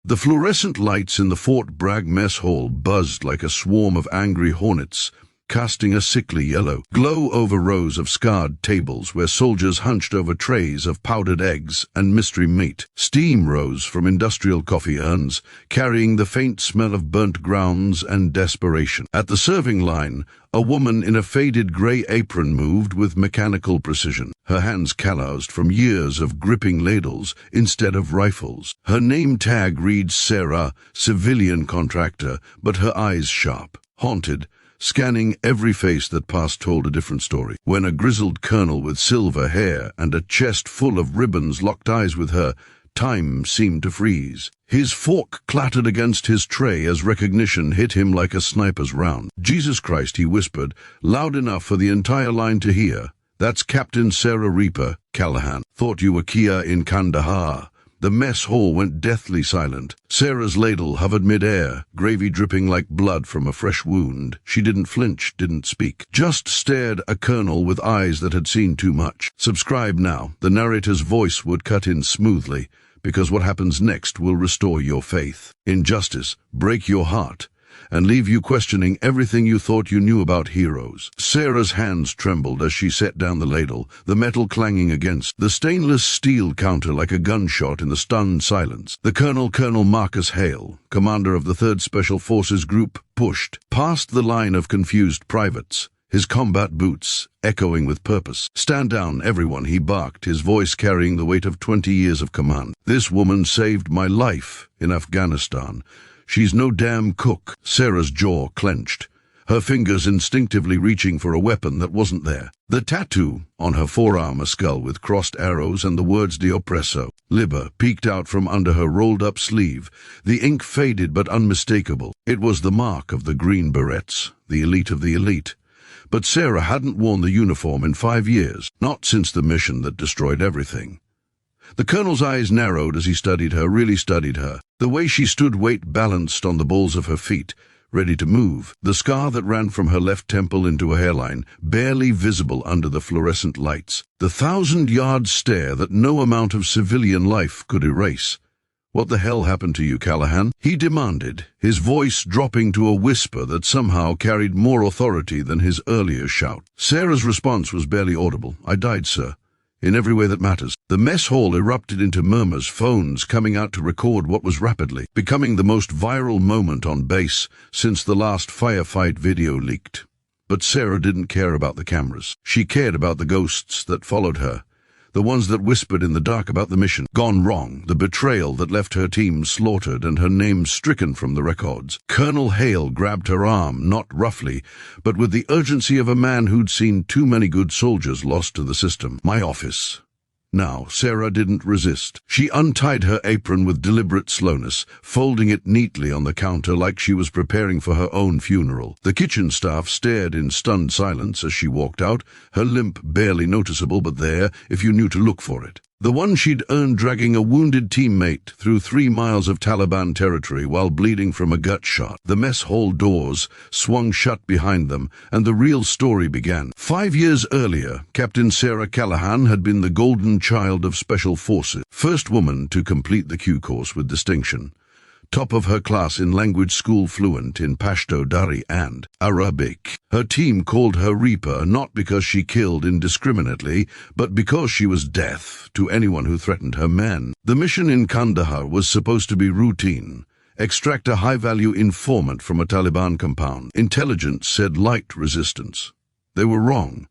The fluorescent lights in the Fort Bragg mess hall buzzed like a swarm of angry hornets, casting a sickly yellow glow over rows of scarred tables where soldiers hunched over trays of powdered eggs and mystery meat. Steam rose from industrial coffee urns, carrying the faint smell of burnt grounds and desperation. At the serving line, a woman in a faded grey apron moved with mechanical precision, her hands calloused from years of gripping ladles instead of rifles. Her name tag reads Sarah, civilian contractor, but her eyes sharp, haunted, scanning every face that passed told a different story. When a grizzled colonel with silver hair and a chest full of ribbons locked eyes with her, time seemed to freeze. His fork clattered against his tray as recognition hit him like a sniper's round. "Jesus Christ," he whispered, loud enough for the entire line to hear. "That's Captain Sarah Reaper, Callahan. Thought you were Kia in Kandahar." The mess hall went deathly silent. Sarah's ladle hovered mid-air, gravy dripping like blood from a fresh wound. She didn't flinch, didn't speak, just stared a colonel with eyes that had seen too much. "Subscribe now." The narrator's voice would cut in smoothly, because what happens next will restore your faith in justice, break your heart, and leave you questioning everything you thought you knew about heroes. Sarah's hands trembled as she set down the ladle, the metal clanging against the stainless steel counter like a gunshot in the stunned silence. The Colonel Marcus Hale, commander of the 3rd Special Forces Group, pushed past the line of confused privates, his combat boots echoing with purpose. "Stand down, everyone," he barked, his voice carrying the weight of 20 years of command. "This woman saved my life in Afghanistan. She's no damn cook." Sarah's jaw clenched, her fingers instinctively reaching for a weapon that wasn't there. The tattoo on her forearm, a skull with crossed arrows and the words "De Oppresso Liber," peeked out from under her rolled-up sleeve, the ink faded but unmistakable. It was the mark of the Green Berets, the elite of the elite. But Sarah hadn't worn the uniform in 5 years, not since the mission that destroyed everything. The colonel's eyes narrowed as he studied her, really studied her. The way she stood, weight balanced on the balls of her feet, ready to move. The scar that ran from her left temple into a hairline, barely visible under the fluorescent lights. The 1,000-yard stare that no amount of civilian life could erase. "What the hell happened to you, Callahan?" he demanded, his voice dropping to a whisper that somehow carried more authority than his earlier shout. Sarah's response was barely audible. "I died, sir. In every way that matters." The mess hall erupted into murmurs, phones coming out to record what was rapidly becoming the most viral moment on base since the last firefight video leaked. But Sarah didn't care about the cameras. She cared about the ghosts that followed her, the ones that whispered in the dark about the mission gone wrong, the betrayal that left her team slaughtered and her name stricken from the records. Colonel Hale grabbed her arm, not roughly, but with the urgency of a man who'd seen too many good soldiers lost to the system. "My office." Now, Sarah didn't resist. She untied her apron with deliberate slowness, folding it neatly on the counter like she was preparing for her own funeral. The kitchen staff stared in stunned silence as she walked out, her limp barely noticeable but there if you knew to look for it. The one she'd earned dragging a wounded teammate through 3 miles of Taliban territory while bleeding from a gut shot. The mess hall doors swung shut behind them, and the real story began. 5 years earlier, Captain Sarah Callahan had been the golden child of Special Forces, first woman to complete the Q course with distinction. Top of her class in language school, fluent in Pashto, Dari, and Arabic. Her team called her Reaper not because she killed indiscriminately, but because she was death to anyone who threatened her men. The mission in Kandahar was supposed to be routine. Extract a high-value informant from a Taliban compound. Intelligence said light resistance. They were wrong.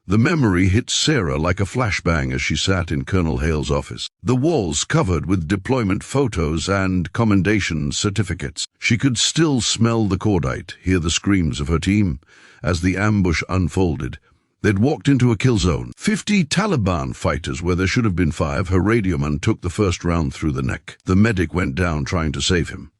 The memory hit Sarah like a flashbang as she sat in Colonel Hale's office, the walls covered with deployment photos and commendation certificates. She could still smell the cordite, hear the screams of her team. As the ambush unfolded, they'd walked into a kill zone. 50 Taliban fighters where there should have been 5. Her radioman took the first round through the neck. The medic went down trying to save him.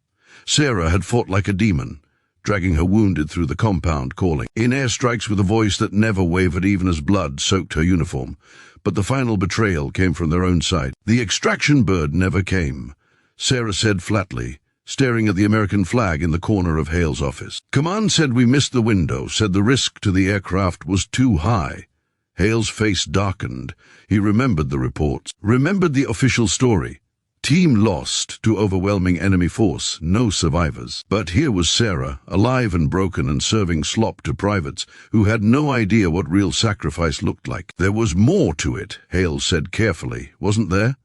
Sarah had fought like a demon, dragging her wounded through the compound, calling in airstrikes with a voice that never wavered even as blood soaked her uniform. But the final betrayal came from their own side. The extraction bird never came, Sarah said flatly, staring at the American flag in the corner of Hale's office. Command said we missed the window, said the risk to the aircraft was too high. Hale's face darkened. He remembered the reports, remembered the official story. Team lost to overwhelming enemy force, no survivors. But here was Sarah, alive and broken and serving slop to privates who had no idea what real sacrifice looked like. There was more to it, Hale said carefully, wasn't there?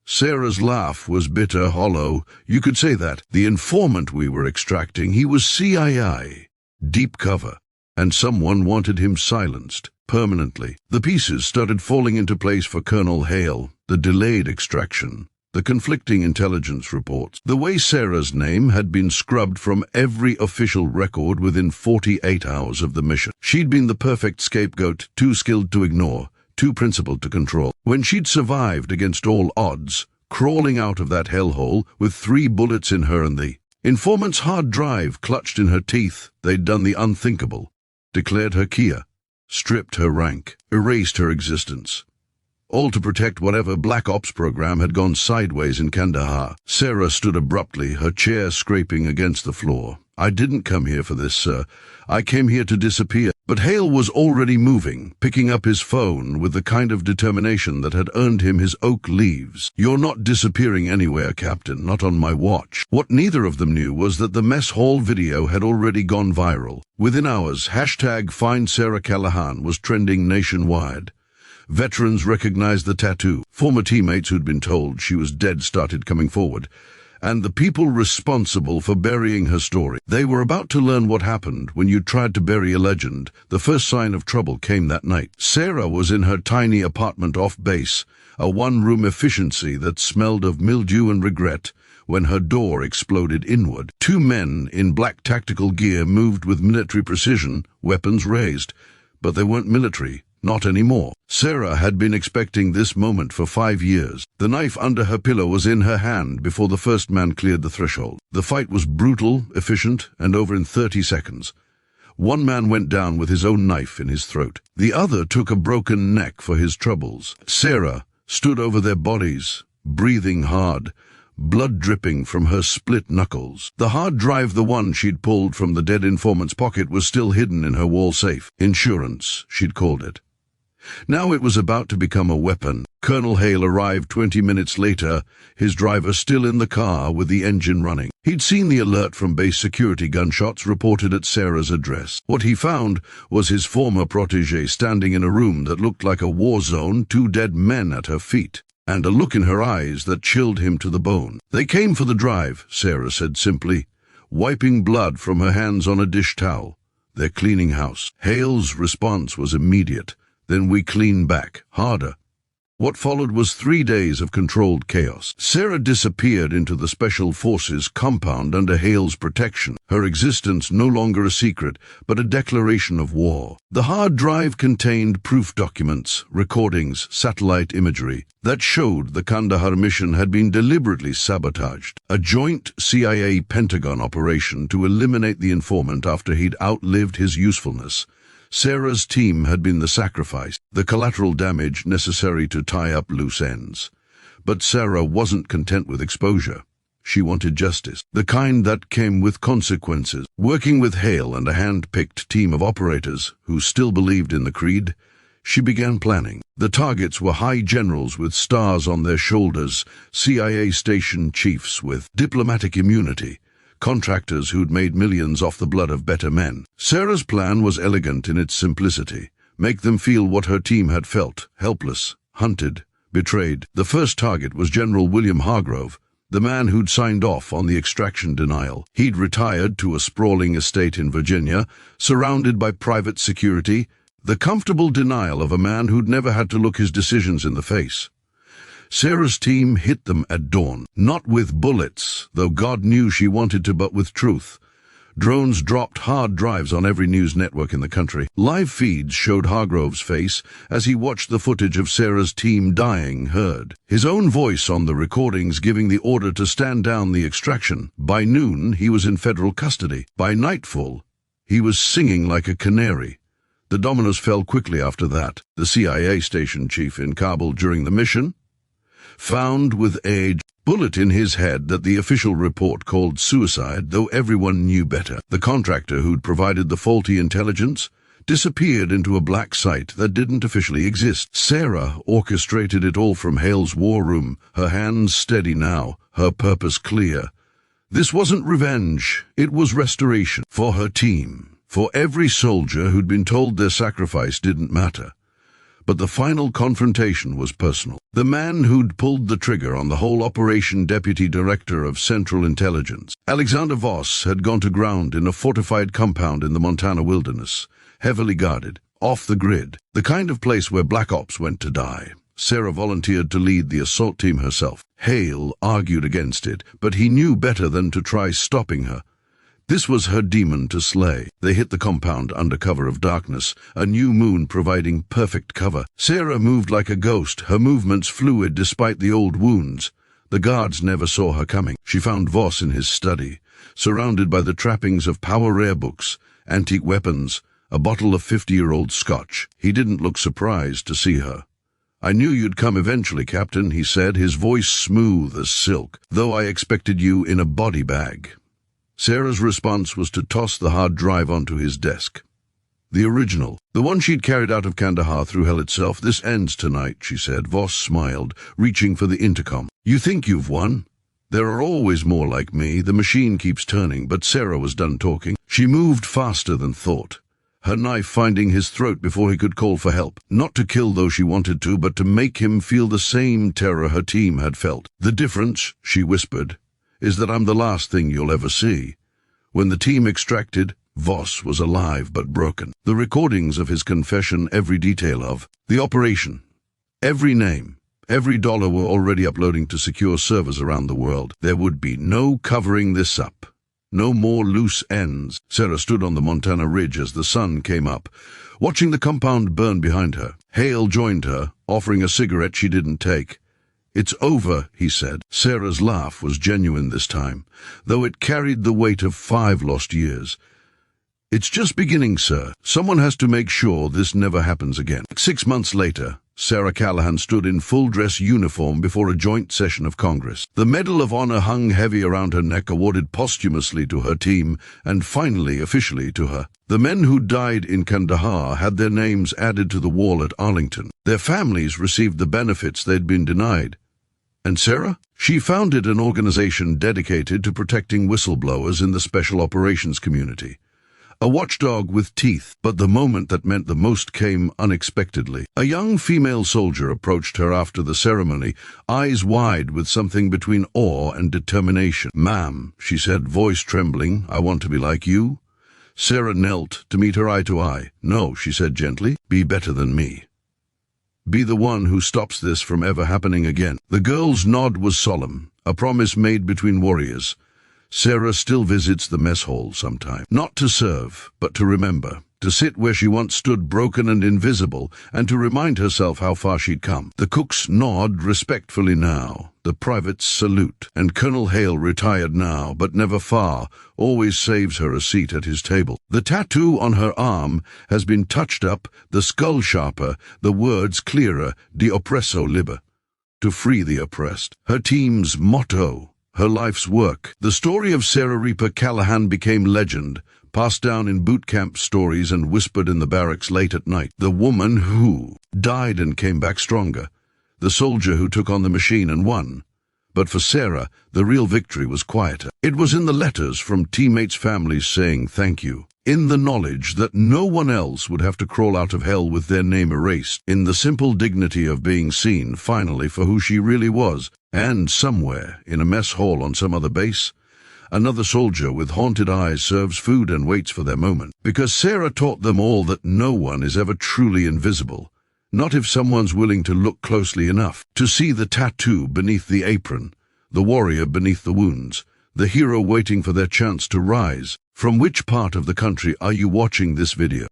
Sarah's laugh was bitter, hollow. You could say that. The informant we were extracting, he was CIA. Deep cover. And someone wanted him silenced, permanently. The pieces started falling into place for Colonel Hale, the delayed extraction, the conflicting intelligence reports, the way Sarah's name had been scrubbed from every official record within 48 hours of the mission. She'd been the perfect scapegoat, too skilled to ignore, too principled to control. When she'd survived against all odds, crawling out of that hellhole with 3 bullets in her and the informant's hard drive clutched in her teeth, they'd done the unthinkable, declared her Kia, stripped her rank, erased her existence. All to protect whatever Black Ops program had gone sideways in Kandahar. Sarah stood abruptly, her chair scraping against the floor. I didn't come here for this, sir. I came here to disappear. But Hale was already moving, picking up his phone with the kind of determination that had earned him his oak leaves. You're not disappearing anywhere, Captain, not on my watch. What neither of them knew was that the mess hall video had already gone viral. Within hours, #FindSarahCallahan was trending nationwide. Veterans recognized the tattoo. Former teammates who'd been told she was dead started coming forward. And the people responsible for burying her story. They were about to learn what happened when you tried to bury a legend. The first sign of trouble came that night. Sarah was in her tiny apartment off base, a one-room efficiency that smelled of mildew and regret, when her door exploded inward. 2 men in black tactical gear moved with military precision, weapons raised. But they weren't military. Not anymore. Sarah had been expecting this moment for 5 years. The knife under her pillow was in her hand before the first man cleared the threshold. The fight was brutal, efficient, and over in 30 seconds. One man went down with his own knife in his throat. The other took a broken neck for his troubles. Sarah stood over their bodies, breathing hard, blood dripping from her split knuckles. The hard drive, the one she'd pulled from the dead informant's pocket, was still hidden in her wall safe. Insurance, she'd called it. Now it was about to become a weapon. Colonel Hale arrived 20 minutes later, his driver still in the car with the engine running. He'd seen the alert from base security gunshots reported at Sarah's address. What he found was his former protégé standing in a room that looked like a war zone, 2 dead men at her feet, and a look in her eyes that chilled him to the bone. They came for the drive, Sarah said simply, wiping blood from her hands on a dish towel. They're cleaning house. Hale's response was immediate. Then we clean back, harder. What followed was 3 days of controlled chaos. Sarah disappeared into the Special Forces compound under Hale's protection, her existence no longer a secret, but a declaration of war. The hard drive contained proof documents, recordings, satellite imagery, that showed the Kandahar mission had been deliberately sabotaged. A joint CIA-Pentagon operation to eliminate the informant after he'd outlived his usefulness. Sarah's team had been the sacrifice, the collateral damage necessary to tie up loose ends. But Sarah wasn't content with exposure. She wanted justice, the kind that came with consequences. Working with Hale and a hand-picked team of operators who still believed in the creed, she began planning. The targets were high generals with stars on their shoulders, CIA station chiefs with diplomatic immunity, contractors who'd made millions off the blood of better men. Sarah's plan was elegant in its simplicity. Make them feel what her team had felt, helpless, hunted, betrayed. The first target was General William Hargrove, the man who'd signed off on the extraction denial. He'd retired to a sprawling estate in Virginia, surrounded by private security, the comfortable denial of a man who'd never had to look his decisions in the face. Sarah's team hit them at dawn, not with bullets, though God knew she wanted to, but with truth. Drones dropped hard drives on every news network in the country. Live feeds showed Hargrove's face as he watched the footage of Sarah's team dying heard. His own voice on the recordings giving the order to stand down the extraction. By noon, he was in federal custody. By nightfall, he was singing like a canary. The dominoes fell quickly after that. The CIA station chief in Kabul during the mission, found with age, bullet in his head that the official report called suicide, though everyone knew better. The contractor who'd provided the faulty intelligence, disappeared into a black site that didn't officially exist. Sarah orchestrated it all from Hale's war room, her hands steady now, her purpose clear. This wasn't revenge, it was restoration for her team, for every soldier who'd been told their sacrifice didn't matter. But the final confrontation was personal. The man who'd pulled the trigger on the whole operation, Deputy Director of Central Intelligence, Alexander Voss, had gone to ground in a fortified compound in the Montana wilderness, heavily guarded, off the grid, the kind of place where Black Ops went to die. Sarah volunteered to lead the assault team herself. Hale argued against it, but he knew better than to try stopping her. This was her demon to slay. They hit the compound under cover of darkness, a new moon providing perfect cover. Sarah moved like a ghost, her movements fluid despite the old wounds. The guards never saw her coming. She found Voss in his study, surrounded by the trappings of power rare books, antique weapons, a bottle of 50-year-old scotch. He didn't look surprised to see her. "I knew you'd come eventually, Captain," he said, his voice smooth as silk, "though I expected you in a body bag." Sarah's response was to toss the hard drive onto his desk. The original, the one she'd carried out of Kandahar through hell itself. "This ends tonight," she said. Voss smiled, reaching for the intercom. "You think you've won? There are always more like me. The machine keeps turning." But Sarah was done talking. She moved faster than thought, her knife finding his throat before he could call for help. Not to kill, though she wanted to, but to make him feel the same terror her team had felt. "The difference," she whispered, "is that I'm the last thing you'll ever see." When the team extracted, Voss was alive but broken. The recordings of his confession, every detail of the operation, every name, every dollar were already uploading to secure servers around the world. There would be no covering this up. No more loose ends. Sarah stood on the Montana ridge as the sun came up, watching the compound burn behind her. Hale joined her, offering a cigarette she didn't take. "It's over," he said. Sarah's laugh was genuine this time, though it carried the weight of 5 lost years. "It's just beginning, sir. Someone has to make sure this never happens again." 6 months later, Sarah Callahan stood in full-dress uniform before a joint session of Congress. The Medal of Honor hung heavy around her neck, awarded posthumously to her team, and finally officially to her. The men who died in Kandahar had their names added to the wall at Arlington. Their families received the benefits they'd been denied. And Sarah? She founded an organization dedicated to protecting whistleblowers in the special operations community. A watchdog with teeth, but the moment that meant the most came unexpectedly. A young female soldier approached her after the ceremony, eyes wide with something between awe and determination. "Ma'am," she said, voice trembling, "I want to be like you." Sarah knelt to meet her eye to eye. "No," she said gently, "be better than me. Be the one who stops this from ever happening again." The girl's nod was solemn, a promise made between warriors. Sarah still visits the mess hall sometime. Not to serve, but to remember. To sit where she once stood broken and invisible, and to remind herself how far she'd come. The cooks nod respectfully now. The privates salute. And Colonel Hale, retired now, but never far, always saves her a seat at his table. The tattoo on her arm has been touched up, the skull sharper, the words clearer, de oppresso liber, to free the oppressed. Her team's motto, her life's work. The story of Sarah Reaper Callahan became legend, passed down in boot camp stories and whispered in the barracks late at night. The woman who died and came back stronger. The soldier who took on the machine and won. But for Sarah, the real victory was quieter. It was in the letters from teammates' families saying thank you. In the knowledge that no one else would have to crawl out of hell with their name erased. In the simple dignity of being seen, finally, for who she really was. And somewhere, in a mess hall on some other base, another soldier with haunted eyes serves food and waits for their moment. Because Sarah taught them all that no one is ever truly invisible. Not if someone's willing to look closely enough. To see the tattoo beneath the apron, the warrior beneath the wounds, the hero waiting for their chance to rise. From which part of the country are you watching this video?